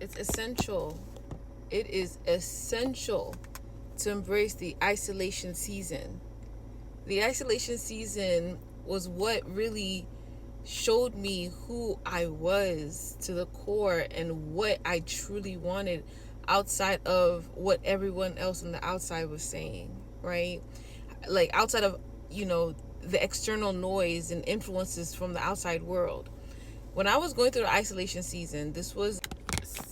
It's essential. It is essential to embrace the isolation season. The isolation season was what really showed me who I was to the core and what I truly wanted outside of what everyone else on the outside was saying, right? Like outside of, the external noise and influences from the outside world. When I was going through the isolation season, this was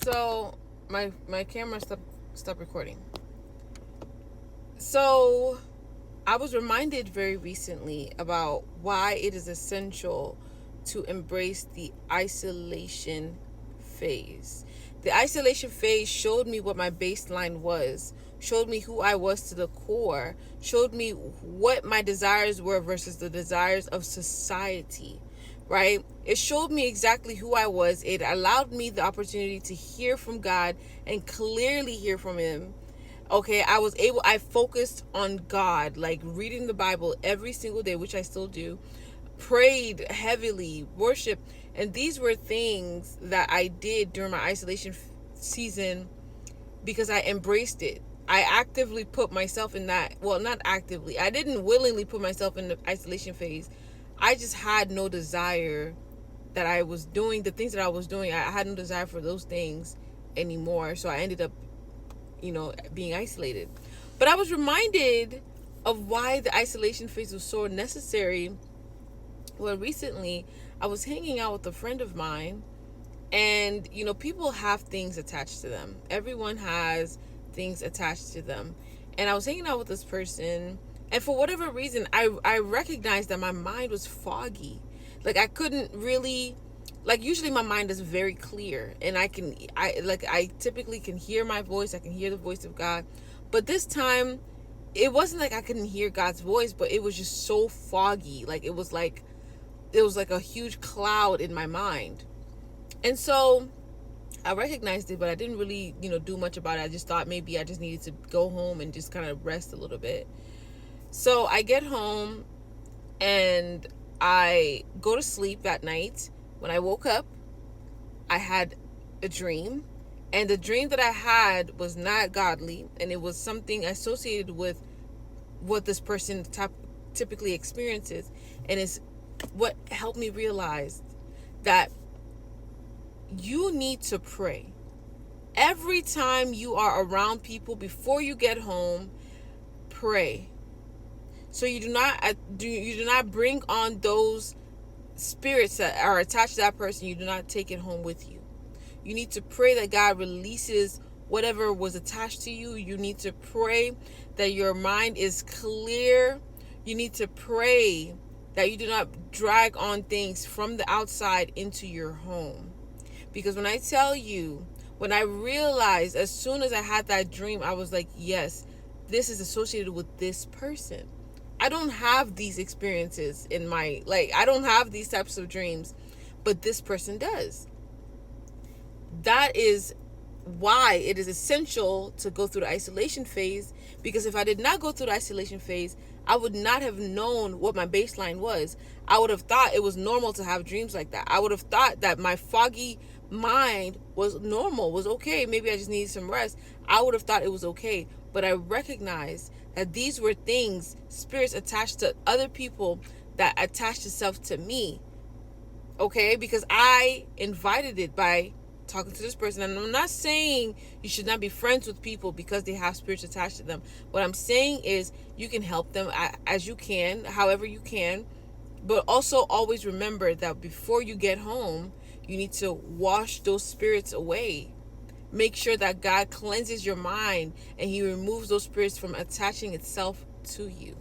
so my camera stopped recording. So I was reminded very recently about why it is essential to embrace the isolation phase. The isolation phase showed me what my baseline was, showed me who I was to the core, showed me what my desires were versus the desires of society, right? It showed me exactly who I was. It allowed me the opportunity to hear from God and clearly hear from Him. Okay, I focused on God, like reading the Bible every single day, which I still do, prayed heavily, worship, and these were things that I did during my isolation season because I embraced it. I actively put myself in that, well, not actively, I didn't willingly put myself in the isolation phase. I just had no desire that I was doing the things that I was doing. I had no desire for those things anymore. So I ended up, being isolated. But I was reminded of why the isolation phase was so necessary. Well, recently I was hanging out with a friend of mine, and people have things attached to them. Everyone has things attached to them. And I was hanging out with this person, and for whatever reason, I recognized that my mind was foggy. Like I couldn't really, like, usually my mind is very clear, and I typically can hear my voice. I can hear the voice of God. But this time it wasn't like I couldn't hear God's voice, but it was just so foggy. Like it was like a huge cloud in my mind. And so I recognized it, but I didn't really, do much about it. I just thought maybe I just needed to go home and just kind of rest a little bit. So I get home and I go to sleep that night. When I woke up, I had a dream. And the dream that I had was not godly, and it was something associated with what this person typically experiences. And it's what helped me realize that you need to pray. Every time you are around people before you get home, pray. So you do not bring on those spirits that are attached to that person. You do not take it home with you. You need to pray that God releases whatever was attached to you. You need to pray that your mind is clear. You need to pray that you do not drag on things from the outside into your home. Because when I tell you, when I realized, as soon as I had that dream, I was like, yes, this is associated with this person. I don't have these experiences I don't have these types of dreams, but this person does. That is why it is essential to go through the isolation phase, because if I did not go through the isolation phase, I would not have known what my baseline was. I would have thought it was normal to have dreams like that. I would have thought that my foggy mind was normal, was okay. Maybe I just needed some rest. I would have thought it was okay. But I recognized that these were things, spirits attached to other people that attached itself to me. Okay? Because I invited it by talking to this person. And I'm not saying you should not be friends with people because they have spirits attached to them. What I'm saying is you can help them as you can, however you can. But also always remember that before you get home, you need to wash those spirits away. Make sure that God cleanses your mind and He removes those spirits from attaching itself to you.